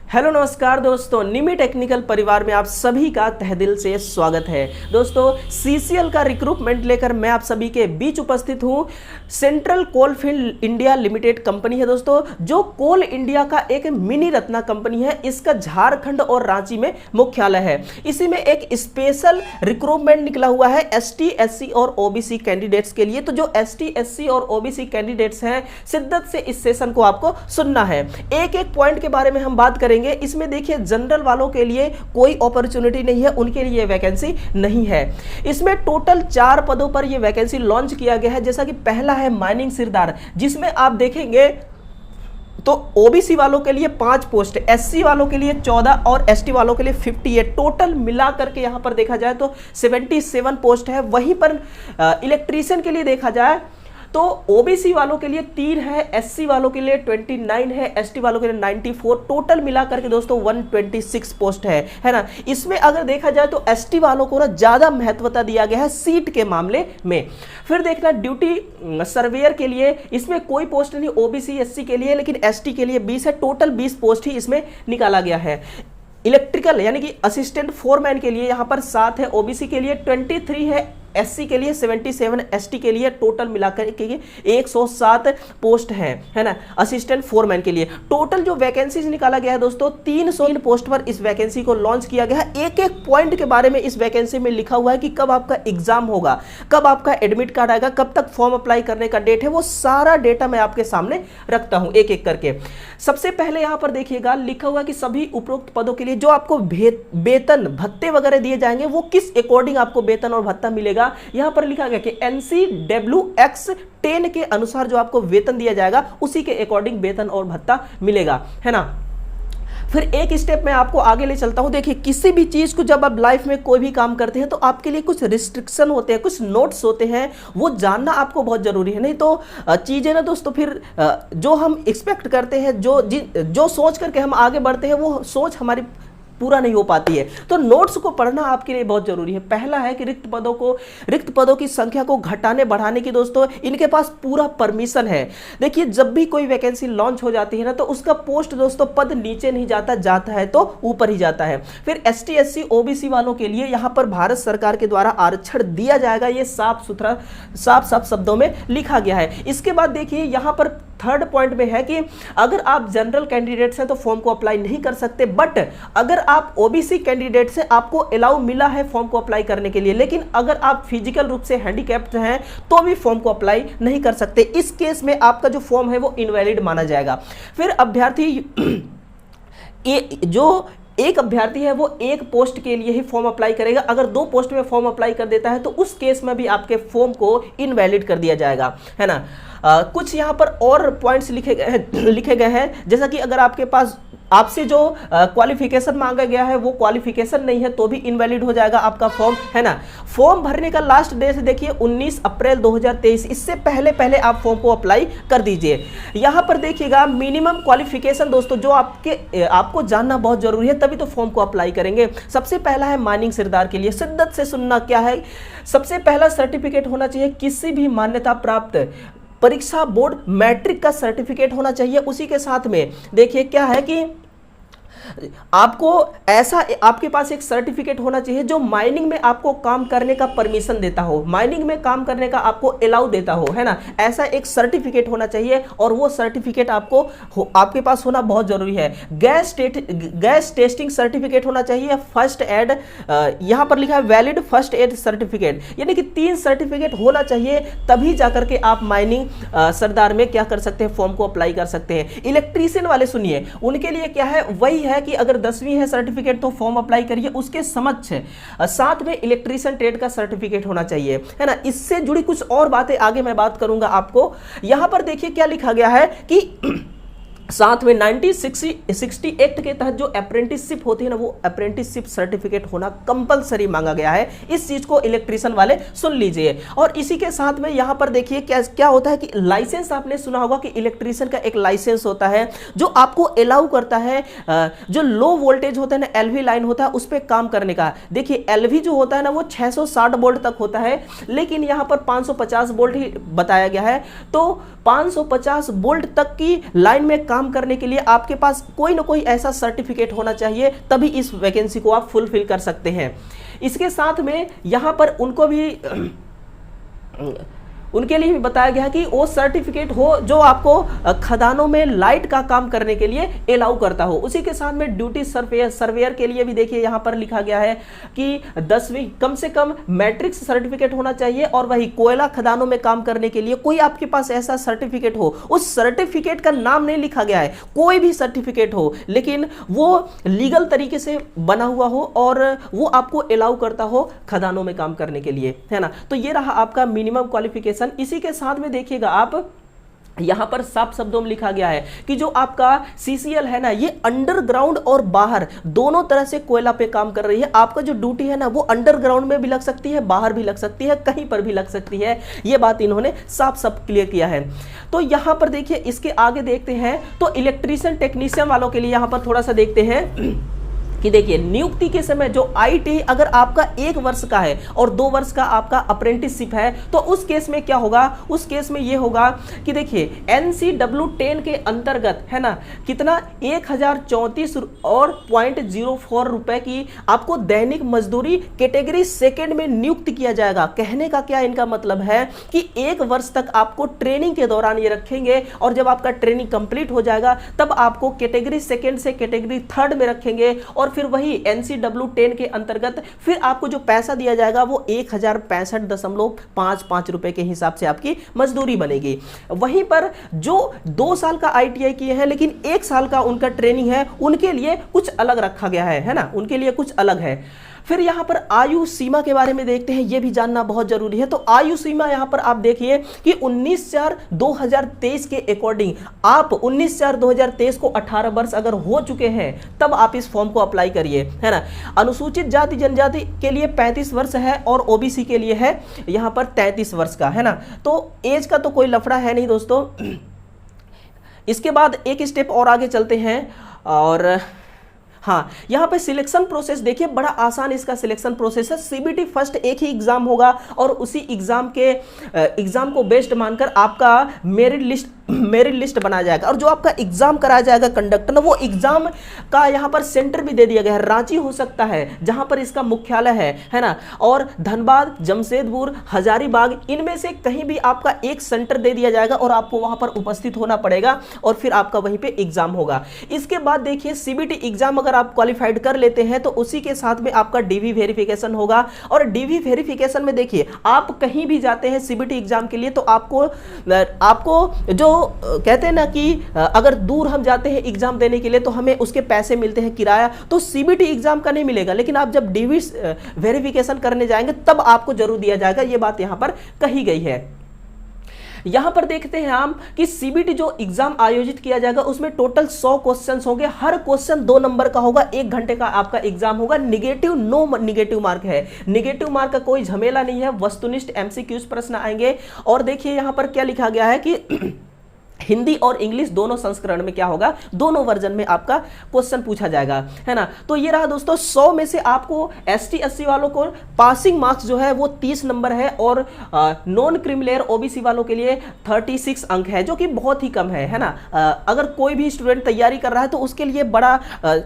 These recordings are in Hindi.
हेलो नमस्कार दोस्तों, निमी टेक्निकल परिवार में आप सभी का तहे दिल से स्वागत है। दोस्तों, सीसीएल का रिक्रूटमेंट लेकर मैं आप सभी के बीच उपस्थित हूं। Central coalfield India limited company है दोस्तों, जो कोल इंडिया का एक मिनी रत्ना कंपनी है। इसका झारखंड और रांची में मुख्यालय है। इसी में एक स्पेशल रिक्रूटमेंट निकला हुआ है एसटी, एससी और ओबीसी कैंडिडेट्स के लिए। तो जो एसटी, एससी और ओबीसी कैंडिडेट्स हैं, शिद्दत से इस सेशन को आपको सुनना है। एक एक पॉइंट के बारे में हम बात करेंगे। इसमें देखिए, जनरल वालों के लिए कोई अपॉर्चुनिटी नहीं है, उनके लिए वैकेंसी नहीं है। इसमें टोटल 4 पदों पर यह वैकेंसी लॉन्च किया गया है। जैसा कि पहला है माइनिंग सिरदार, जिसमें आप देखेंगे तो ओबीसी वालों के लिए 5 पोस्ट, एससी वालों के लिए 14 और एसटी वालों के लिए 58, टोटल मिला करके यहां पर देखा जाए तो 77 पोस्ट है। वहीं पर इलेक्ट्रीशियन के लिए देखा जाए तो ओबीसी वालों के लिए 3 है, एससी वालों के लिए 29 है, एसटी वालों के लिए 94, टोटल मिलाकर के दोस्तों 126 पोस्ट है ना। इसमें अगर देखा जाए तो एसटी वालों को ना ज्यादा महत्वता दिया गया है सीट के मामले में। फिर देखना ड्यूटी सर्वेयर के लिए, इसमें कोई पोस्ट नहीं ओबीसी एससी के लिए, लेकिन एसटी के लिए 20 है। टोटल 20 पोस्ट ही इसमें निकाला गया है। इलेक्ट्रिकल यानी कि असिस्टेंट फोरमैन के लिए यहां पर 7 है, ओबीसी के लिए 23 है, एससी के लिए 77, एसटी के लिए टोटल मिलाकर के 107 पोस्ट है ना। असिस्टेंट फोरमैन के लिए टोटल जो वैकेंसीज निकाला गया है दोस्तों 300 पोस्ट पर इस वैकेंसी को लॉन्च किया गया है। एक एक पॉइंट के बारे में इस वैकेंसी में लिखा हुआ है कि कब आपका एग्जाम होगा, कब आपका एडमिट कार्ड आएगा, कब तक फॉर्म अप्लाई करने का डेट है, वो सारा डेटा मैं आपके सामने रखता हूं एक एक करके। सबसे पहले यहां पर देखिएगा, लिखा हुआ है कि सभी उपरोक्त पदों के लिए जो आपको वेतन भत्ते वगैरह दिए जाएंगे, वो किस अकॉर्डिंग आपको वेतन और भत्ता मिलेगा। यहां पर लिखा गया कि NCWX 10 के अनुसार जो आपको वेतन दिया जाएगा, उसी के अकॉर्डिंग वेतन और भत्ता मिलेगा, है ना। फिर एक स्टेप में आपको आगे ले चलता हूं। देखिए, किसी भी चीज को जब आप लाइफ में कोई भी काम करते हैं तो आपके लिए कुछ रिस्ट्रिक्शन होते हैं, कुछ नोट्स होते हैं, वो जानना आपको बहुत जरूरी है। नहीं तो चीजें ना दोस्तों फिर जो हम एक्सपेक्ट करते हैं, जो सोच करके हम आगे बढ़ते हैं, वो सोच हमारी पूरा नहीं हो पाती है। तो नोट्स को पढ़ना आपके लिए बहुत जरूरी है। पहला है कि रिक्त पदों की संख्या को घटाने बढ़ाने की दोस्तों इनके पास पूरा परमिशन है। देखिए, जब भी कोई वैकेंसी लॉन्च हो जाती है ना, तो उसका पोस्ट दोस्तों पद नीचे नहीं जाता है तो ऊपर ही जाता है। फिर एसटी, एससी, ओबीसी वालों के लिए यहां पर भारत सरकार के द्वारा आरक्षण दिया जाएगा, ये साफ शब्दों में लिखा गया है। इसके बाद देखिए, यहां पर थर्ड पॉइंट में है कि अगर आप जनरल कैंडिडेट्स हैं तो फॉर्म को अप्लाई नहीं कर सकते, बट अगर आप ओबीसी कैंडिडेट से आपको अलाउ मिला है फॉर्म को अप्लाई करने के लिए, लेकिन अगर आप फिजिकल रूप से हैंडीकैप्ड हैं तो भी फॉर्म को अप्लाई नहीं कर सकते। इस केस में आपका जो फॉर्म है वो इनवैलिड माना जाएगा। फिर अभ्यर्थी जो एक अभ्यर्थी है वो एक पोस्ट के लिए ही फॉर्म अप्लाई करेगा। अगर 2 पोस्ट में फॉर्म अप्लाई कर देता है तो उस केस में भी आपके फॉर्म को इनवैलिड कर दिया जाएगा, है ना। कुछ यहाँ पर और पॉइंट्स लिखे गए हैं, जैसा कि अगर आपके पास आपसे जो क्वालिफिकेशन मांगा गया है वो क्वालिफिकेशन नहीं है तो भी इनवैलिड हो जाएगा आपका फॉर्म, है ना। फॉर्म भरने का लास्ट डेट देखिए 19 अप्रैल 2023, इससे पहले आप फॉर्म को अप्लाई कर दीजिए। यहां पर देखिएगा मिनिमम क्वालिफिकेशन दोस्तों जो आपको जानना बहुत जरूरी है, तभी तो फॉर्म को अप्लाई करेंगे। सबसे पहला है माइनिंग सिरदार के लिए, शिद्दत से सुनना क्या है। सबसे पहला सर्टिफिकेट होना चाहिए किसी भी मान्यता प्राप्त परीक्षा बोर्ड मैट्रिक का सर्टिफिकेट होना चाहिए। उसी के साथ में देखिए क्या है कि आपको आपके पास एक सर्टिफिकेट होना चाहिए जो माइनिंग में आपको काम करने का परमिशन देता हो, माइनिंग में काम करने का आपको अलाउ देता हो, है ना। ऐसा एक सर्टिफिकेट होना चाहिए और वो सर्टिफिकेट आपके पास होना बहुत जरूरी है। गैस टेस्टिंग सर्टिफिकेट होना चाहिए। फर्स्ट एड, यहां पर लिखा है वैलिड फर्स्ट एड सर्टिफिकेट, यानी कि 3 सर्टिफिकेट होना चाहिए, तभी जाकर के आप माइनिंग सरदार में क्या कर सकते हैं, फॉर्म को अप्लाई कर सकते हैं। इलेक्ट्रीशियन वाले सुनिए, उनके लिए क्या है, वही है कि अगर 10वीं है सर्टिफिकेट तो फॉर्म अप्लाई करिए, उसके समक्ष साथ में इलेक्ट्रीशियन ट्रेड का सर्टिफिकेट होना चाहिए, है ना। इससे जुड़ी कुछ और बातें आगे मैं बात करूंगा आपको। यहां पर देखिए क्या लिखा गया है कि साथ में 1960 एक्ट के तहत जो अप्रेंटिसशिप होती है ना, वो अप्रेंटिसशिप सर्टिफिकेट होना कंपलसरी मांगा गया है। इस चीज को इलेक्ट्रीशियन वाले सुन लीजिए। और इसी के साथ में यहां पर देखिए क्या होता है कि लाइसेंस, आपने सुना होगा कि इलेक्ट्रीशियन का एक लाइसेंस होता है जो आपको अलाउ करता है जो लो वोल्टेज होता है ना, एलवी लाइन होता है, उस पर काम करने का। देखिए एलवी जो होता है ना वो 660 वोल्ट तक होता है, लेकिन यहां पर 550 वोल्ट ही बताया गया है। तो 550 वोल्ट तक की लाइन में काम करने के लिए आपके पास कोई ना कोई ऐसा सर्टिफिकेट होना चाहिए, तभी इस वैकेंसी को आप फुलफिल कर सकते हैं। इसके साथ में यहाँ पर उनके लिए भी बताया गया कि वो सर्टिफिकेट हो जो आपको खदानों में लाइट का काम करने के लिए अलाउ करता हो। उसी के साथ में ड्यूटी सर्वेयर के लिए भी देखिए यहाँ पर लिखा गया है कि 10वीं कम से कम मैट्रिक्स सर्टिफिकेट होना चाहिए, और वही कोयला खदानों में काम करने के लिए कोई आपके पास ऐसा सर्टिफिकेट हो, उस सर्टिफिकेट का नाम नहीं लिखा गया है, कोई भी सर्टिफिकेट हो लेकिन वो लीगल तरीके से बना हुआ हो और वो आपको अलाउ करता हो खदानों में काम करने के लिए, है ना। तो ये रहा आपका मिनिमम क्वालिफिकेशन। इसी के साथ में देखिएगा आप यहां पर साफ शब्दों में लिखा गया है कि जो आपका सीसीएल है ना, ये अंडरग्राउंड और बाहर दोनों तरह से कोयला पे काम कर रही है। आपका जो ड्यूटी है ना वो अंडरग्राउंड में भी लग सकती है, बाहर भी लग सकती है, कहीं पर भी लग सकती है। ये बात इन्होंने साफ साफ क्लियर किया है। तो यहां पर देखिए इसके आगे देखते हैं तो इलेक्ट्रीशियन टेक्नीशियन वालों के लिए यहां पर थोड़ा सा देखते हैं कि देखिए नियुक्ति के समय जो आईटी अगर आपका 1 वर्ष का है और 2 वर्ष का आपका अप्रेंटिसशिप है, तो उस केस में क्या होगा, उस केस में ये होगा कि देखिए NCW10 के अंतर्गत है ना कितना 1034 और 0.04 रुपए की आपको दैनिक मजदूरी कैटेगरी सेकेंड में नियुक्त किया जाएगा। कहने का क्या इनका मतलब है कि 1 वर्ष तक आपको ट्रेनिंग के दौरान ये रखेंगे, और जब आपका ट्रेनिंग कंप्लीट हो जाएगा तब आपको कैटेगरी सेकेंड से कैटेगरी थर्ड में रखेंगे, और फिर वही NCW10 के अंतर्गत फिर आपको जो पैसा दिया जाएगा वो 1065.55 रुपए के हिसाब से आपकी मजदूरी बनेगी। वहीं पर जो 2 साल का ITI किए हैं लेकिन 1 साल का उनका ट्रेनिंग है, उनके लिए कुछ अलग रखा गया है ना, उनके लिए कुछ अलग है। फिर यहां पर आयु सीमा के बारे में देखते हैं, यह भी जानना बहुत जरूरी है। तो आयु सीमा यहां पर आप देखिए कि 19/4/2023 के अकॉर्डिंग आप 19/4/2023 को 18 वर्ष अगर हो चुके हैं तब आप इस फॉर्म को अप्लाई करिए, है ना। अनुसूचित जाति जनजाति के लिए 35 वर्ष है और ओबीसी के लिए है यहां पर 33 वर्ष का, है ना। तो एज का तो कोई लफड़ा है नहीं दोस्तों। इसके बाद एक स्टेप और आगे चलते हैं, और हाँ यहाँ पे सिलेक्शन प्रोसेस देखिए बड़ा आसान इसका सिलेक्शन प्रोसेस है। सीबीटी फर्स्ट एक ही एग्जाम होगा और उसी एग्जाम को बेस्ड मानकर आपका मेरिट लिस्ट बनाया जाएगा, और जो आपका एग्जाम कराया जाएगा कंडक्टर ना, वो एग्जाम का यहाँ पर सेंटर भी दे दिया गया है। रांची हो सकता है जहां पर इसका मुख्यालय है ना, और धनबाद, जमशेदपुर, हजारीबाग, इनमें से कहीं भी आपका एक सेंटर दे दिया जाएगा और आपको वहां पर उपस्थित होना पड़ेगा और फिर आपका वहीं पे एग्जाम होगा। इसके बाद देखिए सीबीटी एग्जाम अगर आप क्वालिफाइड कर लेते हैं तो उसी के साथ में आपका डीवी वेरिफिकेशन होगा, और डीवी वेरिफिकेशन में देखिए आप कहीं भी जाते हैं सीबीटी एग्जाम के लिए तो आपको जो कहते हैं ना कि अगर दूर हम जाते हैं एग्जाम देने के लिए तो हमें उसके पैसे मिलते हैं किराया, तो सीबीटी एग्जाम का नहीं मिलेगा, लेकिन आप जब डीवी वेरिफिकेशन करने जाएंगे तब आपको जरूर दिया जाएगा। यह बात यहां पर कही गई है। यहां पर देखते हैं हम कि सीबीटी जो एग्जाम आयोजित किया जाएगा उसमें टोटल 100 क्वेश्चंस होंगे। हर क्वेश्चन 2 नंबर का होगा, 1 घंटे का आपका एग्जाम होगा। नो निगेटिव मार्क है, निगेटिव मार्क का कोई झमेला नहीं है। वस्तुनिष्ठ एमसीक्यूज प्रश्न आएंगे। और देखिए यहां पर क्या लिखा गया है कि हिंदी और इंग्लिश दोनों संस्करण में क्या होगा, दोनों वर्जन में आपका क्वेश्चन पूछा जाएगा, है ना। तो ये रहा दोस्तों 100 में से आपको ST SC वालों को पासिंग मार्क्स जो है वो 30 नंबर है, और नॉन क्रीमिलेयर ओबीसी वालों के लिए 36 अंक है, जो कि बहुत ही कम है ना। अगर कोई भी स्टूडेंट तैयारी कर रहा है तो उसके लिए बड़ा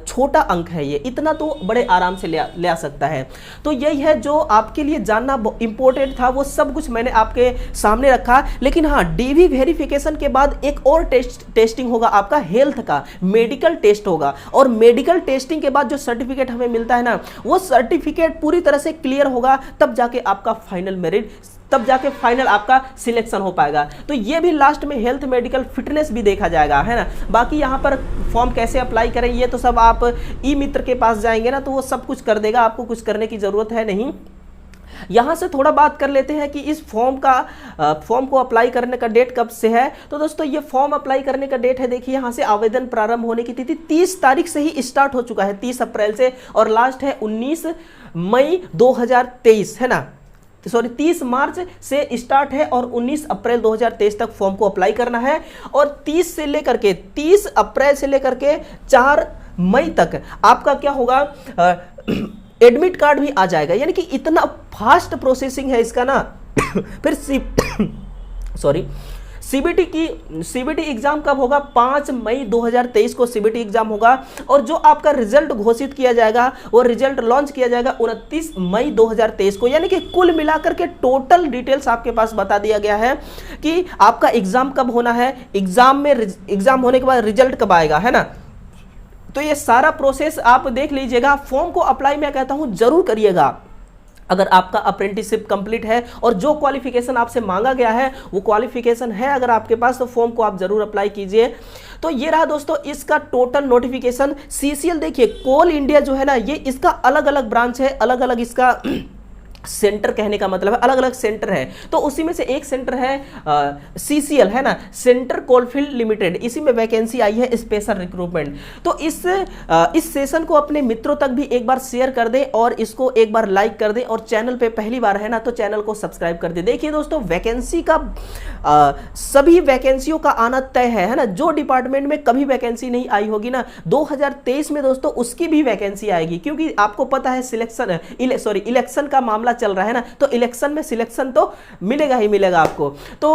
छोटा अंक है, ये इतना तो बड़े आराम से ले आ सकता है। तो यही है जो आपके लिए जानना इंपॉर्टेंट था, वो सब कुछ मैंने आपके सामने रखा। लेकिन हाँ, डीवी वेरिफिकेशन के बाद एक और टेस्टिंग होगा आपका, हेल्थ का मेडिकल टेस्ट होगा, और मेडिकल टेस्टिंग के बाद जो सर्टिफिकेट हमें मिलता है ना, वो सर्टिफिकेट पूरी तरह से क्लियर होगा, तब जाके आपका फाइनल मेरिट, तब जाके फाइनल आपका सिलेक्शन हो पाएगा। तो ये भी लास्ट में हेल्थ मेडिकल फिटनेस भी देखा जाएगा, है ना। बाकी यहाँ पर फॉर्म कैसे अप्लाई करें ये तो सब आप ई मित्र के पास जाएंगे ना तो वो सब कुछ कर देगा, आपको कुछ करने की जरूरत है नहीं। यहां से थोड़ा बात कर लेते हैं कि इस फॉर्म को अप्लाई करने का डेट कब से है। तो दोस्तों ये फॉर्म अप्लाई करने का डेट है, देखिए यहां से आवेदन प्रारंभ होने की तिथि 30 तारीख से ही स्टार्ट हो चुका है, 30 अप्रैल से, और लास्ट है 19 मई 2023, है ना। सॉरी 30 मार्च से स्टार्ट है और 19 अप्रैल 2023 तक फॉर्म को अप्लाई करना है। और 30 अप्रैल से लेकर के 4 मई तक आपका क्या होगा, एडमिट कार्ड भी आ जाएगा। यानी कि इतना फास्ट प्रोसेसिंग है इसका ना। फिर सीबीटी एग्जाम कब होगा? 5 मई 2023 को सीबीटी एग्जाम होगा और जो आपका रिजल्ट घोषित किया जाएगा, वो रिजल्ट लॉन्च किया जाएगा 29 मई 2023 को। यानी कि कुल मिलाकर के टोटल डिटेल्स आपके पास बता दिया गया है कि आपका एग्जाम कब होना है, एग्जाम होने के बाद रिजल्ट कब आएगा, है ना। तो ये सारा प्रोसेस आप देख लीजिएगा। फॉर्म को अप्लाई मैं कहता हूं जरूर करिएगा अगर आपका अप्रेंटिसशिप कंप्लीट है और जो क्वालिफिकेशन आपसे मांगा गया है वो क्वालिफिकेशन है अगर आपके पास, तो फॉर्म को आप जरूर अप्लाई कीजिए। तो ये रहा दोस्तों इसका टोटल नोटिफिकेशन। सीसीएल देखिए, कोल इंडिया जो है ना, ये इसका अलग अलग ब्रांच है, अलग अलग इसका सेंटर कहने का मतलब है अलग अलग सेंटर है। तो उसी में से एक सेंटर है सीसीएल, है ना, सेंटर कोलफील्ड लिमिटेड, इसी में वैकेंसी आई है स्पेशल रिक्रूटमेंट। तो इस सेशन को अपने मित्रों तक भी एक बार शेयर कर दें और इसको एक बार लाइक कर दें और चैनल पे पहली बार है ना तो चैनल को सब्सक्राइब कर दें। देखिए दोस्तों, वैकेंसी का सभी वैकेंसियों का आना तय है ना। जो डिपार्टमेंट में कभी वैकेंसी नहीं आई होगी ना, 2023 में दोस्तों उसकी भी वैकेंसी आएगी, क्योंकि आपको पता है इलेक्शन का मामला चल रहा है ना, तो इलेक्शन में सिलेक्शन तो मिलेगा ही मिलेगा आपको। तो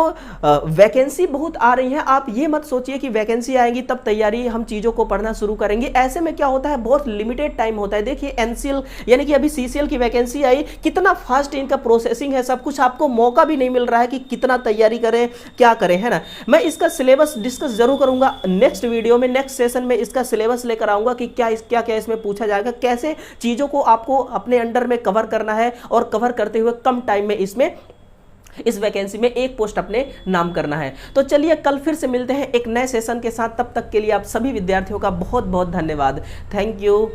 वैकेंसी बहुत आ रही है, आप ये मत सोचिए कि वैकेंसी आएगी तब तैयारी हम चीजों को पढ़ना शुरू करेंगे। ऐसे में क्या होता है, बहुत लिमिटेड टाइम होता है। देखिए एनसीएल यानी कि अभी सीसीएल की वैकेंसी आई, कितना फास्ट इनका प्रोसेसिंग है, सब कुछ आपको मौका भी नहीं मिल रहा है कि कितना तैयारी करें, क्या करें, है ना। मैं इसका सिलेबस डिस्कस जरूर करूंगा नेक्स्ट वीडियो में, नेक्स्ट सेशन में इसका सिलेबस लेकर आऊंगा कि क्या क्या इसमें पूछा जाएगा, कैसे चीजों को आपको अपने अंडर में कवर करना है और कवर करते हुए कम टाइम में इस वैकेंसी में एक पोस्ट अपने नाम करना है। तो चलिए कल फिर से मिलते हैं एक नए सेशन के साथ। तब तक के लिए आप सभी विद्यार्थियों का बहुत बहुत धन्यवाद। Thank you.